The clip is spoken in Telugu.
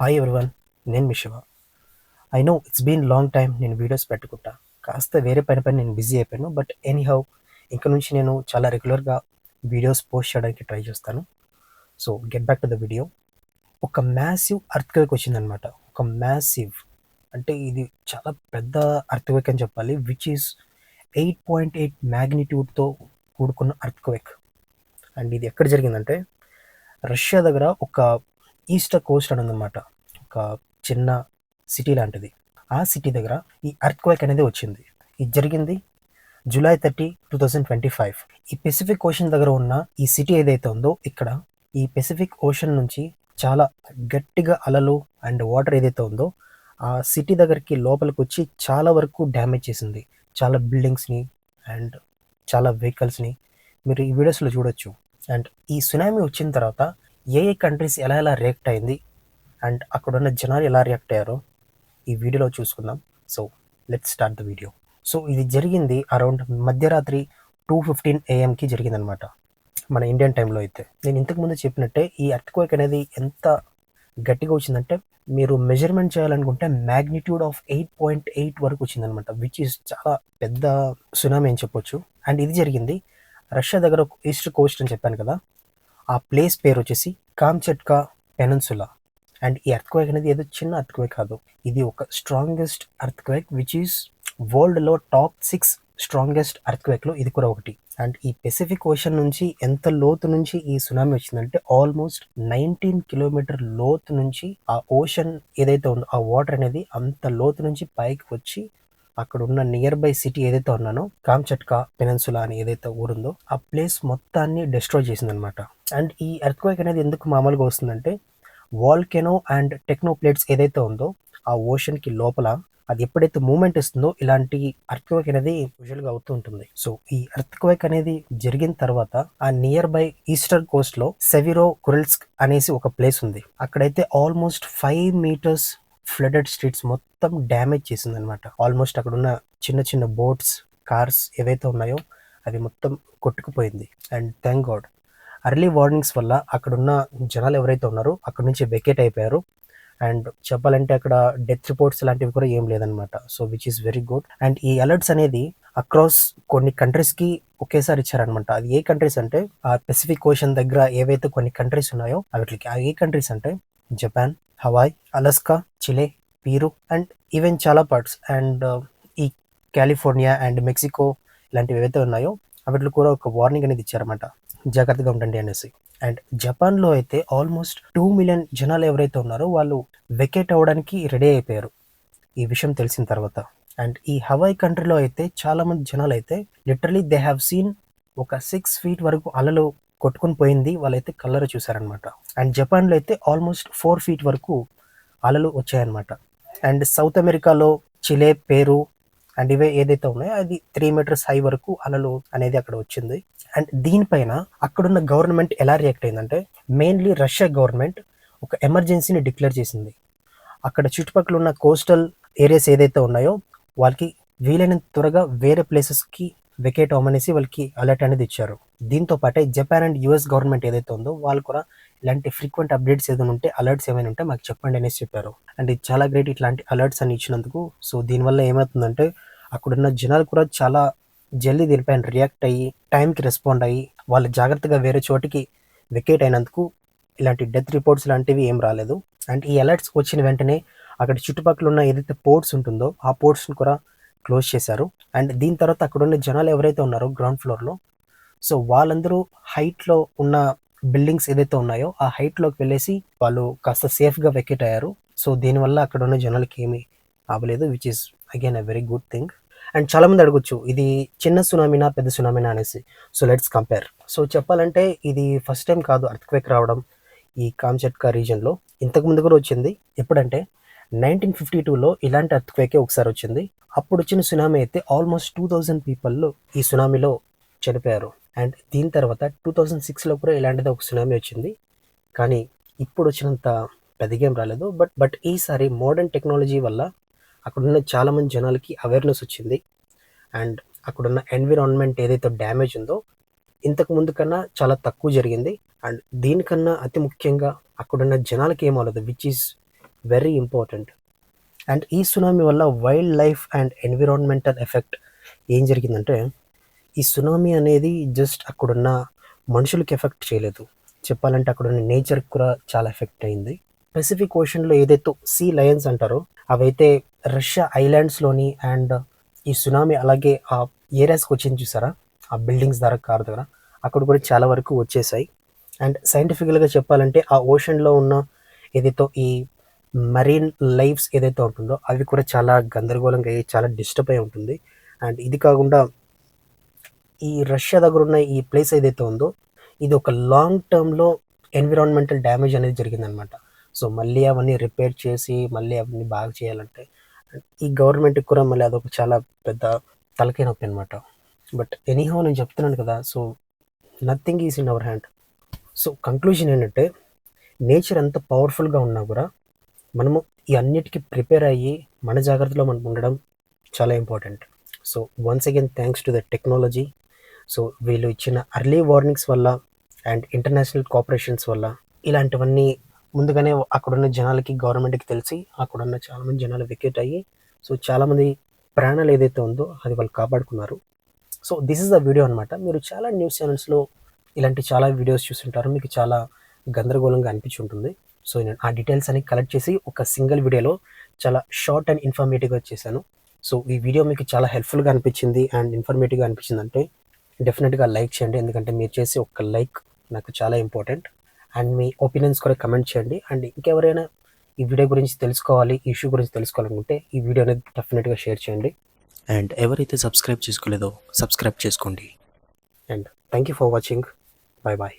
హాయ్ ఎవ్రీవన్, నేను మీ Shiva. I know it's been long time నేను వీడియోస్ పెట్టుకుంటా. కాస్త వేరే పని నేను బిజీ అయిపోయాను. బట్ ఎనీహౌ ఇంక నుంచి నేను చాలా రెగ్యులర్గా వీడియోస్ పోస్ట్ చేయడానికి ట్రై చేస్తాను. So get back to the video. ఒక మ్యాసివ్ అర్త్క్వేక్ వచ్చిందనమాట. ఒక మ్యాసివ్ అంటే ఇది చాలా పెద్ద అర్త్క్వేక్ అని చెప్పాలి. విచ్ ఈస్ 8.8 మ్యాగ్నిట్యూడ్తో కూడుకున్న అర్త్క్వేక్. అండ్ ఇది ఎక్కడ జరిగిందంటే రష్యా దగ్గర ఒక ఈస్టర్ కోస్ట్ అని ఉందన్నమాట. ఒక చిన్న సిటీ లాంటిది. ఆ సిటీ దగ్గర ఈ అర్త్క్వేక్ అనేది వచ్చింది. ఇది జరిగింది July 30, 2025. ఈ పెసిఫిక్ ఓషన్ దగ్గర ఉన్న ఈ సిటీ ఏదైతే ఉందో ఇక్కడ ఈ పెసిఫిక్ ఓషన్ నుంచి చాలా గట్టిగా అలలు అండ్ వాటర్ ఏదైతే ఉందో ఆ సిటీ దగ్గరికి లోపలికి వచ్చి చాలా వరకు డ్యామేజ్ చేసింది. చాలా బిల్డింగ్స్ని అండ్ చాలా వెహికల్స్ని మీరు ఈ వీడియోస్లో చూడొచ్చు. అండ్ ఈ సునామీ వచ్చిన తర్వాత ఏ కంట్రీస్ ఎలా రియాక్ట్ అయింది అండ్ అక్కడున్న జనాలు ఎలా రియాక్ట్ అయ్యారో ఈ వీడియోలో చూసుకుందాం. So let's start the video. So ఇది జరిగింది అరౌండ్ మధ్యరాత్రి 2:15 AM జరిగిందనమాట, మన ఇండియన్ టైంలో అయితే. నేను ఇంతకుముందు చెప్పినట్టే ఈ అర్త్క్వేక్ అనేది ఎంత గట్టిగా వచ్చిందంటే మీరు మెజర్మెంట్ చేయాలనుకుంటే మ్యాగ్నిట్యూడ్ ఆఫ్ 8.8 వరకు వచ్చిందనమాట, విచ్ ఈస్ చాలా పెద్ద సునామీ అని చెప్పొచ్చు. అండ్ ఇది జరిగింది రష్యా దగ్గర ఒక ఈస్ట్ కోస్ట్ అని చెప్పాను కదా, ఆ ప్లేస్ పేరు వచ్చేసి కామ్చట్కా పెనన్సులా. అండ్ ఈ అర్త్క్వేక్ అనేది ఏదో చిన్న అర్త్క్వేక్ కాదు, ఇది ఒక స్ట్రాంగెస్ట్ అర్త్క్వేక్ విచ్ ఈస్ వరల్డ్లో టాప్ 6 స్ట్రాంగెస్ట్ అర్త్క్వేక్లో ఇది కూడా ఒకటి. అండ్ ఈ పెసిఫిక్ ఓషన్ నుంచి ఎంత లోతు నుంచి ఈ సునామీ వచ్చిందంటే ఆల్మోస్ట్ 19 కిలోమీటర్ లోతు నుంచి ఆ ఓషన్ ఏదైతే ఉందో ఆ వాటర్ అనేది అంత లోతు నుంచి పైకి వచ్చి అక్కడ ఉన్న నియర్ బై సిటీ ఏదైతే ఉన్నానో కామ్చట్కా పెనన్సులా అని ఏదైతే ఊరుందో ఆ ప్లేస్ మొత్తాన్ని డిస్ట్రాయ్ చేసిందనమాట. అండ్ ఈ ఎర్త్క్వేక్ అనేది ఎందుకు మామూలుగా వస్తుందంటే వాల్కెనో అండ్ టెక్నో ప్లేట్స్ ఏదైతే ఉందో ఆ ఓషన్కి లోపల అది ఎప్పుడైతే మూమెంట్ ఇస్తుందో ఇలాంటి అర్త్క్వేక్ అనేది యూజువల్గా అవుతూ ఉంటుంది. సో ఈ అర్త్క్వేక్ అనేది జరిగిన తర్వాత ఆ నియర్ బై ఈస్టర్న్ కోస్ట్ లో సెవిరో కురెల్స్క్ అనేసి ఒక ప్లేస్ ఉంది. అక్కడైతే ఆల్మోస్ట్ 5 meters ఫ్లడెడ్ స్ట్రీట్స్ మొత్తం డ్యామేజ్ చేసింది అనమాట. ఆల్మోస్ట్ అక్కడ ఉన్న చిన్న చిన్న బోట్స్, కార్స్ ఏవైతే ఉన్నాయో అవి మొత్తం కొట్టుకుపోయింది. And thank God early warnings వల్ల అక్కడున్న జనాలు ఎవరైతే ఉన్నారో అక్కడ నుంచి వెకేట్ అయిపోయారు. అండ్ చెప్పాలంటే అక్కడ డెత్ రిపోర్ట్స్ లాంటివి కూడా ఏం లేదనమాట. So which is very good. And ఈ అలర్ట్స్ అనేది అక్రాస్ కొన్ని కంట్రీస్కి ఒకేసారి ఇచ్చారనమాట. అది ఏ కంట్రీస్ అంటే ఆ పెసిఫిక్ ఓషన్ దగ్గర ఏవైతే కొన్ని కంట్రీస్ ఉన్నాయో వాటికి ఆ ఏ కంట్రీస్ అంటే Japan, Hawaii, Alaska, Chile, Peru and even చాలా పార్ట్స్ అండ్ ఈ కాలిఫోర్నియా అండ్ మెక్సికో ఇలాంటివి ఏవైతే ఉన్నాయో వాటిలో కూడా ఒక వార్నింగ్ అనేది ఇచ్చారన్నమాట, జాగ్రత్తగా ఉండండి అనేసి. అండ్ జపాన్లో అయితే ఆల్మోస్ట్ 2 million జనాలు ఎవరైతే ఉన్నారో వాళ్ళు వెకేట్ అవ్వడానికి రెడీ అయిపోయారు ఈ విషయం తెలిసిన తర్వాత. అండ్ ఈ హవాయ్ కంట్రీలో అయితే చాలా మంది జనాలు అయితే లిటరలీ దే హ్యావ్ సీన్ ఒక 6 feet వరకు అలలు కొట్టుకుని పోయింది వాళ్ళైతే కళ్ళరు చూసారనమాట. అండ్ జపాన్లో అయితే ఆల్మోస్ట్ 4 feet వరకు అలలు వచ్చాయన్నమాట. అండ్ సౌత్ అమెరికాలో చిలే, పేరు అండ్ ఇవే ఏదైతే ఉన్నాయో అది 3 meters హై వరకు అలలు అనేది అక్కడ వచ్చింది. అండ్ దీనిపైన అక్కడున్న గవర్నమెంట్ ఎలా రియాక్ట్ అయిందంటే మెయిన్లీ రష్యా గవర్నమెంట్ ఒక ఎమర్జెన్సీని డిక్లేర్ చేసింది. అక్కడ చుట్టుపక్కల ఉన్న కోస్టల్ ఏరియాస్ ఏదైతే ఉన్నాయో వాళ్ళకి వీలైనంత త్వరగా వేరే ప్లేసెస్కి వెకేట్ అవ్వమనేసి వాళ్ళకి అలర్ట్ అనేది ఇచ్చారు. దీంతో పాటే జపాన్ అండ్ యుఎస్ గవర్నమెంట్ ఏదైతే ఉందో వాళ్ళు కూడా ఇలాంటి ఫ్రీక్వెంట్ అప్డేట్స్ ఏదైనా ఉంటే, అలర్ట్స్ ఏమైనా ఉంటే మాకు చెప్పండి అనేసి చెప్పారు. అండ్ ఇది చాలా గ్రేట్ ఇట్లాంటి అలర్ట్స్ అని ఇచ్చినందుకు. సో దీనివల్ల ఏమవుతుందంటే అక్కడున్న జనాలు కూడా చాలా జల్దీ దీనిపైన రియాక్ట్ అయ్యి టైంకి రెస్పాండ్ అయ్యి వాళ్ళు జాగ్రత్తగా వేరే చోటికి వెకేట్ అయినందుకు ఇలాంటి డెత్ రిపోర్ట్స్ లాంటివి ఏం రాలేదు. అండ్ ఈ అలర్ట్స్ వచ్చిన వెంటనే అక్కడ చుట్టుపక్కల ఉన్న ఏదైతే పోర్ట్స్ ఉంటుందో ఆ పోర్ట్స్ని కూడా క్లోజ్ చేశారు. అండ్ దీని తర్వాత అక్కడ ఉన్న జనాలు ఎవరైతే ఉన్నారో గ్రౌండ్ ఫ్లోర్లో, సో వాళ్ళందరూ హైట్లో ఉన్న బిల్డింగ్స్ ఏదైతే ఉన్నాయో ఆ హైట్లోకి వెళ్ళేసి వాళ్ళు కాస్త సేఫ్గా వెకేట్ అయ్యారు. సో దీనివల్ల అక్కడ ఉన్న జనాలకి ఏమీ అవ్వలేదు, which is again a very good thing. And చాలామంది అడగొచ్చు ఇది చిన్న సునామీనా పెద్ద సునామీనా అనేసి. So let's compare. సో చెప్పాలంటే ఇది ఫస్ట్ టైం కాదు అర్త్క్వేక్ రావడం ఈ కామ్చట్కా రీజన్లో. ఇంతకుముందు కూడా వచ్చింది. ఎప్పుడంటే 1952లో ఇలాంటి అర్త్క్వేకే ఒకసారి వచ్చింది. అప్పుడు వచ్చిన సునామీ అయితే ఆల్మోస్ట్ 2000 people ఈ సునామీలో చనిపోయారు. అండ్ దీని తర్వాత 2006లో కూడా ఇలాంటిది ఒక సునామీ వచ్చింది. కానీ ఇప్పుడు వచ్చినంత పెద్దగేం రాలేదు. బట్ ఈసారి మోడర్న్ టెక్నాలజీ వల్ల అక్కడున్న చాలామంది జనాలకి అవేర్నెస్ వచ్చింది. అండ్ అక్కడున్న ఎన్విరాన్మెంట్ ఏదైతే డ్యామేజ్ ఉందో ఇంతకు ముందు కన్నా చాలా తక్కువ జరిగింది. అండ్ దీనికన్నా అతి ముఖ్యంగా అక్కడున్న జనాలకి ఏమవ్వలేదు, which is very important. And ఈ సునామీ వల్ల wildlife and environmental effect ఏం జరిగిందంటే, ఈ సునామీ అనేది జస్ట్ అక్కడున్న మనుషులకి ఎఫెక్ట్ చేయలేదు. చెప్పాలంటే అక్కడున్న నేచర్కి కూడా చాలా ఎఫెక్ట్ అయింది. పెసిఫిక్ ఓషన్లో ఏదైతే సీ లయన్స్ అంటారో అవైతే రష్యా ఐలాండ్స్లోని అండ్ ఈ సునామీ అలాగే ఆ ఏరియాస్కి వచ్చింది చూసారా, ఆ బిల్డింగ్స్ దగ్గర కార్ దగ్గర అక్కడ కూడా చాలా వరకు వచ్చేసాయి. అండ్ సైంటిఫికల్గా చెప్పాలంటే ఆ ఓషన్లో ఉన్న ఏదైతే ఈ మరీన్ లైఫ్స్ ఏదైతే ఉంటుందో అవి కూడా చాలా గందరగోళంగా అయ్యి చాలా డిస్టర్బ్ అయి ఉంటుంది. అండ్ ఇది కాకుండా ఈ రష్యా దగ్గర ఉన్న ఈ ప్లేస్ ఏదైతే ఉందో ఇది ఒక లాంగ్ టర్మ్లో ఎన్విరాన్మెంటల్ డ్యామేజ్ అనేది జరిగిందనమాట. సో మళ్ళీ అవన్నీ రిపేర్ చేసి మళ్ళీ అవన్నీ బాగా చేయాలంటే ఈ గవర్నమెంట్కి కూడా మళ్ళీ అదొక చాలా పెద్ద తలకాయ నొప్పి అనమాట. బట్ ఎనీహౌ నేను చెప్తున్నాను కదా, so nothing is in our hand. So conclusion ఏంటంటే నేచర్ ఎంత పవర్ఫుల్గా ఉన్నా కూడా మనము ఈ అన్నిటికీ ప్రిపేర్ అయ్యి మన జాగ్రత్తలో మనం ఉండడం చాలా important. So once again thanks to the technology. So వీళ్ళు ఇచ్చిన అర్లీ వార్నింగ్స్ వల్ల అండ్ ఇంటర్నేషనల్ కోఆపరేషన్స్ వల్ల ఇలాంటివన్నీ ముందుగానే అక్కడున్న జనాలకి గవర్నమెంట్కి తెలిసి అక్కడున్న చాలామంది జనాలు వికెట్ అయ్యి సో చాలామంది ప్రాణాలు ఏదైతే ఉందో అది వాళ్ళు కాపాడుకున్నారు. So this is the video అనమాట. మీరు చాలా న్యూస్ ఛానల్స్లో ఇలాంటి చాలా వీడియోస్ చూస్తుంటారు, మీకు చాలా గందరగోళంగా అనిపించి ఉంటుంది. సో నేను ఆ డీటెయిల్స్ అన్ని కలెక్ట్ చేసి ఒక సింగిల్ వీడియోలో చాలా షార్ట్ అండ్ ఇన్ఫర్మేటివ్గా చేశాను. సో ఈ వీడియో మీకు చాలా హెల్ప్ఫుల్గా అనిపించింది అండ్ ఇన్ఫర్మేటివ్గా అనిపించింది అంటే డెఫినెట్గా లైక్ చేయండి, ఎందుకంటే మీరు చేసే ఒక లైక్ నాకు చాలా ఇంపార్టెంట్. అండ్ మీ ఒపీనియన్స్ కూడా కమెంట్ చేయండి. అండ్ ఇంకెవరైనా ఈ వీడియో గురించి తెలుసుకోవాలి, ఈ ఇష్యూ గురించి తెలుసుకోవాలనుకుంటే ఈ వీడియో అనేది డెఫినెట్గా షేర్ చేయండి. అండ్ ఎవరైతే సబ్స్క్రైబ్ చేసుకోలేదో సబ్స్క్రైబ్ చేసుకోండి. And thank you for watching. Bye bye.